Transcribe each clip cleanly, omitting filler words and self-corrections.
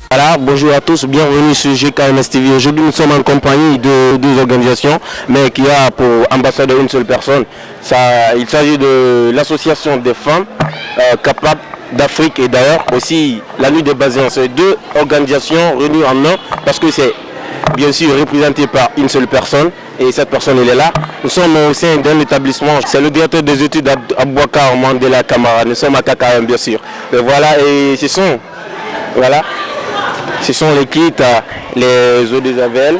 Voilà, bonjour à tous, bienvenue sur GKMS TV. Aujourd'hui, nous sommes en compagnie de deux organisations, mais qui a pour ambassadeur une seule personne. Il s'agit de l'association des femmes capables d'Afrique et d'ailleurs aussi la nuit des Baséens. C'est deux organisations réunies en un parce que c'est bien sûr représenté par une seule personne et cette personne elle est là. Nous sommes au sein d'un établissement, c'est le directeur des études Abouakar Mandela Camara. Nous sommes à KKM bien sûr. Et voilà, et ce sont les kits, les eaux de javel,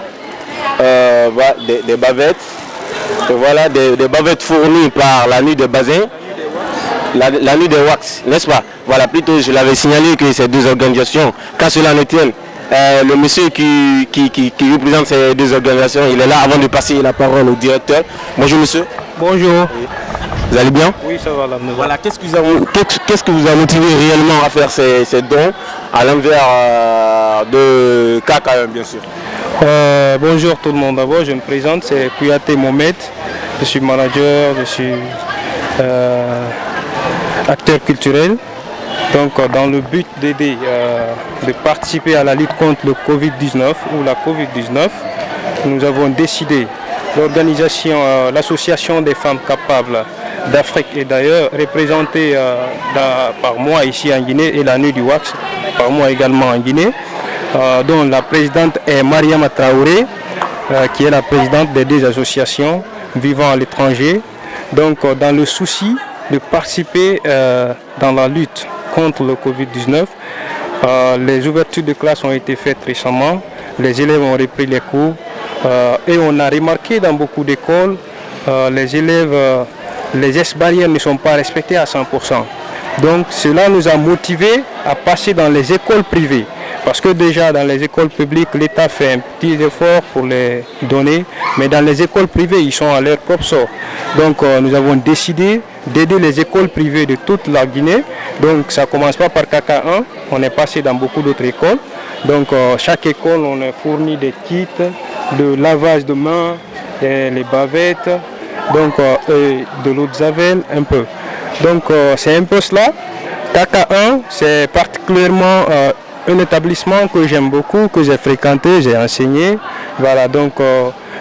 des bavettes, et voilà, des bavettes fournies par la nuit des Baséens, la nuit des wax, n'est-ce pas? Voilà, plutôt je l'avais signalé que ces deux organisations, qu'à cela ne tienne, le monsieur qui représente ces deux organisations, il est là avant de passer la parole au directeur. Bonjour monsieur. Bonjour. Vous allez bien? Oui, ça va là. Voilà, qu'est-ce que vous a motivé réellement à faire ces dons à l'envers de KKM, bien sûr? Bonjour tout le monde. D'abord, je me présente, c'est Kouyaté Mohamed. Je suis manager, je suis acteur culturel. Donc, dans le but d'aider, de participer à la lutte contre le Covid-19 ou la Covid-19, nous avons décidé, l'association des femmes capables d'Afrique et d'ailleurs, représentée par moi ici en Guinée et la nuit du wax, par moi également en Guinée, dont la présidente est Mariama Traoré, qui est la présidente des deux associations vivant à l'étranger. Donc, dans le souci de participer dans la lutte contre le Covid-19, les ouvertures de classe ont été faites récemment, les élèves ont repris les cours et on a remarqué dans beaucoup d'écoles, les élèves, les gestes barrières ne sont pas respectés à 100%. Donc cela nous a motivés à passer dans les écoles privées. Parce que déjà dans les écoles publiques, l'État fait un petit effort pour les donner, mais dans les écoles privées, ils sont à leur propre sort. Donc nous avons décidé d'aider les écoles privées de toute la Guinée. Donc ça ne commence pas par KK1, on est passé dans beaucoup d'autres écoles. Donc chaque école, on a fourni des kits de lavage de mains, les bavettes, donc de l'eau de javel, un peu. Donc c'est un peu cela. KK1, c'est particulièrement un établissement que j'aime beaucoup, que j'ai fréquenté, j'ai enseigné. Voilà, donc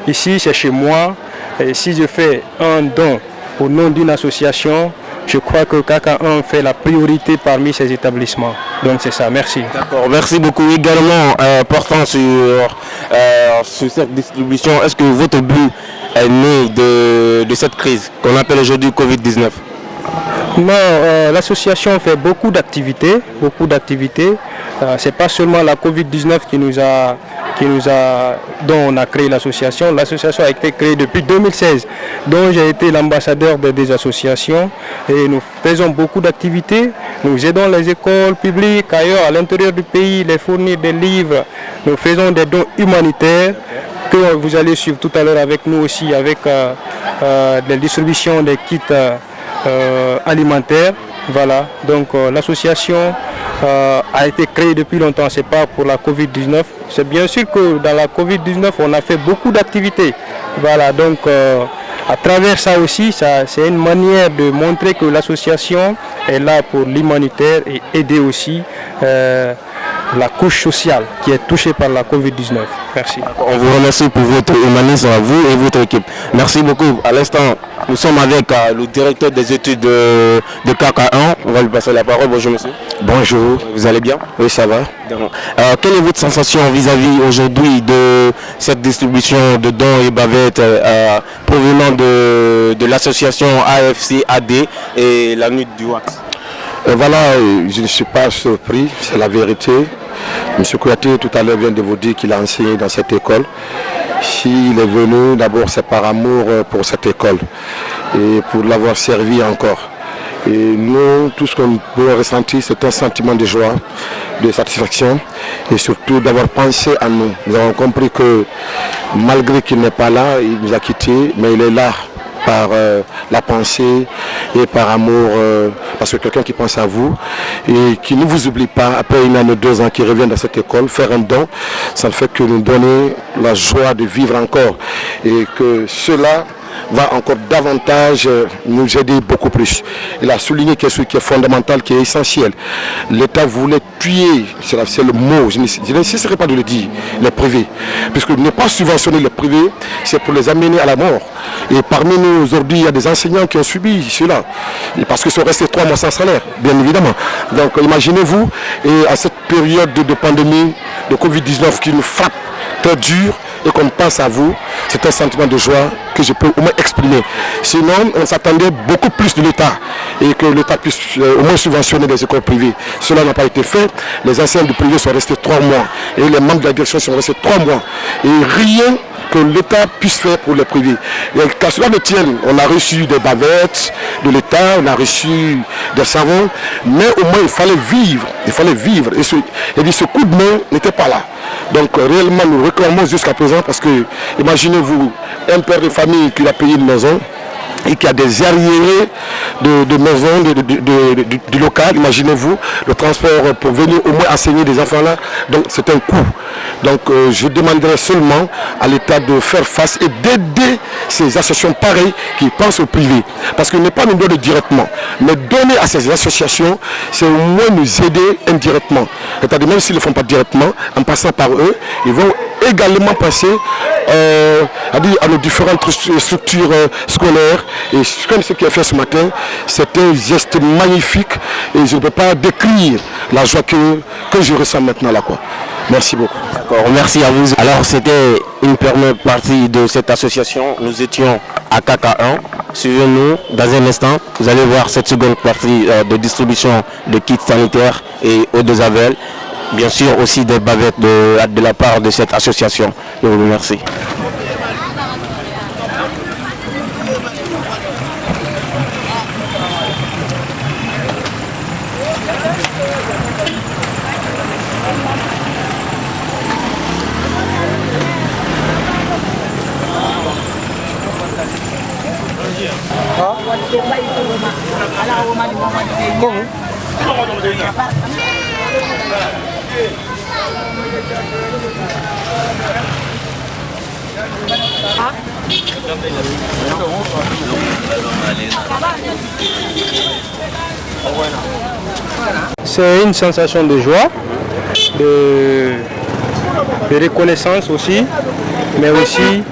ici c'est chez moi. Et si je fais un don au nom d'une association, je crois que KK1 fait la priorité parmi ces établissements. Donc c'est ça, merci. D'accord, merci beaucoup. Également, portant sur cette distribution, est-ce que votre but est né de cette crise qu'on appelle aujourd'hui Covid-19? Non, l'association fait beaucoup d'activités, c'est pas seulement la Covid-19 dont on a créé l'association. L'association a été créée depuis 2016, dont j'ai été l'ambassadeur des associations et nous faisons beaucoup d'activités. Nous aidons les écoles publiques ailleurs à l'intérieur du pays, les fournir des livres. Nous faisons des dons humanitaires que vous allez suivre tout à l'heure avec nous aussi, avec la distribution des kits alimentaire. Voilà, donc l'association a été créée depuis longtemps, c'est pas pour la Covid-19. C'est bien sûr que dans la Covid-19, on a fait beaucoup d'activités. Voilà, donc à travers ça aussi, c'est une manière de montrer que l'association est là pour l'humanitaire et aider aussi la couche sociale qui est touchée par la Covid-19. Merci. On vous remercie pour votre humanisme, vous et votre équipe. Merci beaucoup. À l'instant, nous sommes avec le directeur des études de KK1. On va lui passer la parole. Bonjour monsieur. Bonjour. Vous allez bien? Oui, ça va. Quelle est votre sensation vis-à-vis aujourd'hui de cette distribution de dons et bavettes provenant de l'association AFC-AD et la nuit du wax? Voilà, je ne suis pas surpris, c'est la vérité. M. Kouyaté tout à l'heure vient de vous dire qu'il a enseigné dans cette école. S'il est venu, d'abord c'est par amour pour cette école et pour l'avoir servi encore. Et nous, tout ce qu'on peut ressentir, c'est un sentiment de joie, de satisfaction et surtout d'avoir pensé à nous. Nous avons compris que malgré qu'il n'est pas là, il nous a quittés, mais il est là par la pensée et par amour, parce que quelqu'un qui pense à vous et qui ne vous oublie pas après 1 an ou 2 ans, qui revient dans cette école, faire un don, ça ne fait que nous donner la joie de vivre encore et que cela va encore davantage nous aider beaucoup plus. Il a souligné quelque chose qui est fondamental, qui est essentiel. L'État voulait tuer, c'est le mot, je n'essaierai pas de le dire, les privés. Puisque ne pas subventionner les privés, c'est pour les amener à la mort. Et parmi nous aujourd'hui, il y a des enseignants qui ont subi cela. Parce qu'ils sont restés 3 mois sans salaire, bien évidemment. Donc imaginez-vous, et à cette période de pandémie, de Covid-19 qui nous frappe très dur, et qu'on pense à vous, c'est un sentiment de joie que je peux au moins exprimer. Sinon, on s'attendait beaucoup plus de l'État et que l'État puisse au moins subventionner les écoles privées. Cela n'a pas été fait. Les enseignants du privé sont restés 3 mois et les membres de la direction sont restés 3 mois. Et rien que l'État puisse faire pour les privés. Et qu'à cela ne tienne, on a reçu des bavettes de l'État, on a reçu des savons, mais au moins il fallait vivre. Il fallait vivre. Et ce coup de main n'était pas là. Donc réellement nous réclamons jusqu'à présent parce que imaginez-vous un père de famille qui a payé une maison et qui a des arriérés de maison, du local, imaginez-vous le transport pour venir au moins enseigner des enfants là, donc c'est un coût. Donc je demanderai seulement à l'État de faire face et d'aider ces associations pareilles qui pensent au privé. Parce que ne pas nous donner directement, mais donner à ces associations, c'est au moins nous aider indirectement. C'est-à-dire même s'ils ne le font pas directement, en passant par eux, ils vont également passer à nos différentes structures scolaires. Et comme ce qui est fait ce matin, c'est un geste magnifique et je ne peux pas décrire la joie que je ressens maintenant là, quoi. Merci beaucoup. D'accord, merci à vous. Alors c'était une première partie de cette association. Nous étions à KK1. Suivez-nous dans un instant. Vous allez voir cette seconde partie de distribution de kits sanitaires et eau de Javel. Bien sûr aussi des bavettes de la part de cette association. Je vous remercie. C'est une sensation de joie, de reconnaissance aussi, mais aussi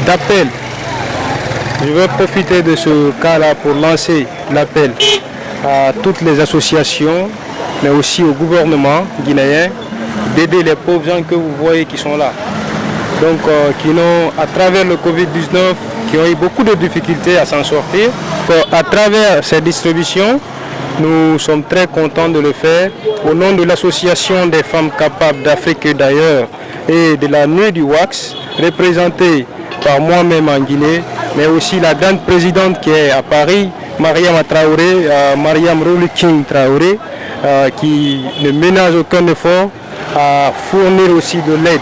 d'appel. Je vais profiter de ce cas-là pour lancer l'appel à toutes les associations, mais aussi au gouvernement guinéen, d'aider les pauvres gens que vous voyez qui sont là. Donc, qui n'ont, à travers le Covid-19, qui ont eu beaucoup de difficultés à s'en sortir. À travers ces distributions, nous sommes très contents de le faire au nom de l'association des femmes capables d'Afrique et d'ailleurs et de la nuit du wax, représentée par moi-même en Guinée, mais aussi la grande présidente qui est à Paris, Mariam Traoré, Mariam Rouli King Traoré, qui ne ménage aucun effort à fournir aussi de l'aide,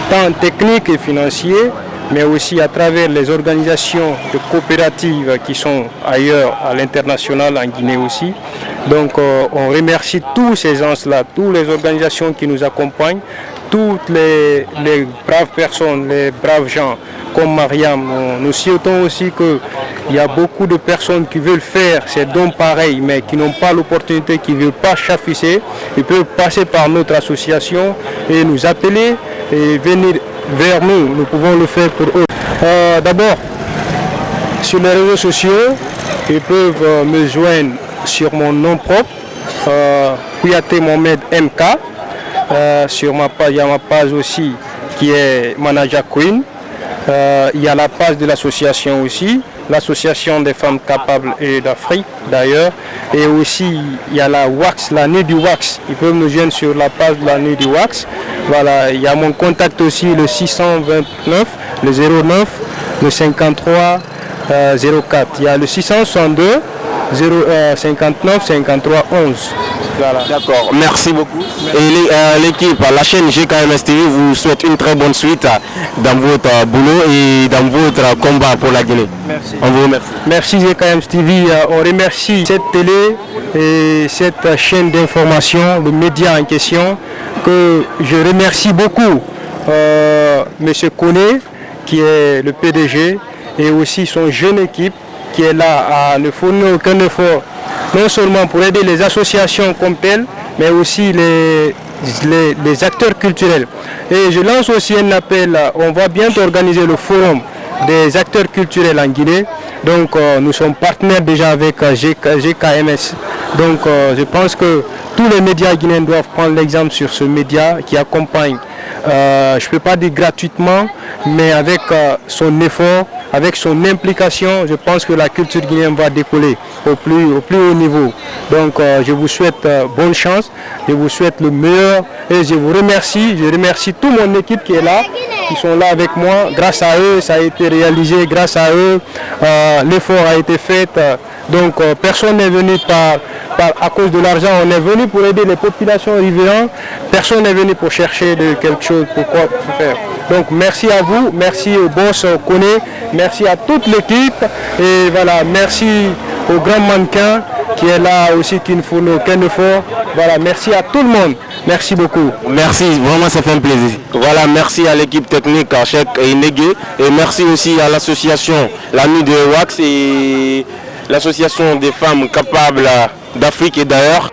tant technique et financière, mais aussi à travers les organisations de coopératives qui sont ailleurs à l'international, en Guinée aussi. Donc on remercie tous ces gens-là, toutes les organisations qui nous accompagnent, toutes les braves personnes, les braves gens comme Mariam. Nous souhaitons aussi qu'il y a beaucoup de personnes qui veulent faire ces dons pareils, mais qui n'ont pas l'opportunité, qui ne veulent pas chaffisser. Ils peuvent passer par notre association et nous appeler et venir vers nous. Nous pouvons le faire pour eux. D'abord, sur les réseaux sociaux, ils peuvent me joindre sur mon nom propre, Kouyaté Mohamed MK. Sur ma page, il y a ma page aussi qui est Manager Queen. Il y a la page de l'association aussi, l'association des femmes capables et d'Afrique d'ailleurs. Et aussi il y a la wax, la nuit du wax. Ils peuvent nous joindre sur la page de la nuit du wax. Voilà, il y a mon contact aussi, le 629, le 09, le 53 04. Il y a le 662 59 53 11. Voilà. D'accord, merci beaucoup. Et l'équipe, la chaîne GKMS TV vous souhaite une très bonne suite dans votre boulot et dans votre combat pour la Guinée. Merci. On vous remercie. Merci GKMS TV. On remercie cette télé et cette chaîne d'information, le média en question, que je remercie beaucoup. Monsieur Koné, qui est le PDG, et aussi son jeune équipe qui est là à ne fournir aucun effort, non seulement pour aider les associations comme telles, mais aussi les acteurs culturels. Et je lance aussi un appel, on va bientôt organiser le forum des acteurs culturels en Guinée. Donc nous sommes partenaires déjà avec GKMS. Donc je pense que tous les médias guinéens doivent prendre l'exemple sur ce média qui accompagne, je ne peux pas dire gratuitement, mais avec son effort, avec son implication, je pense que la culture guinéenne va décoller au plus haut niveau. Donc je vous souhaite bonne chance, je vous souhaite le meilleur et je vous remercie. Je remercie toute mon équipe qui est là, qui sont là avec moi. Grâce à eux, ça a été réalisé, grâce à eux, l'effort a été fait. Donc personne n'est venu à cause de l'argent, on est venu pour aider les populations riveraines, personne n'est venu pour chercher quelque chose pour faire. Donc merci à vous, merci au boss Koné, merci à toute l'équipe et voilà, merci au grand mannequin qui est là aussi, qui ne fournit aucun effort. Voilà, merci à tout le monde. Merci beaucoup. Merci, vraiment ça fait un plaisir. Voilà, merci à l'équipe technique, à Cheikh et Negué, et merci aussi à l'association La Nuit de Wax et l'association des femmes capables d'Afrique et d'ailleurs.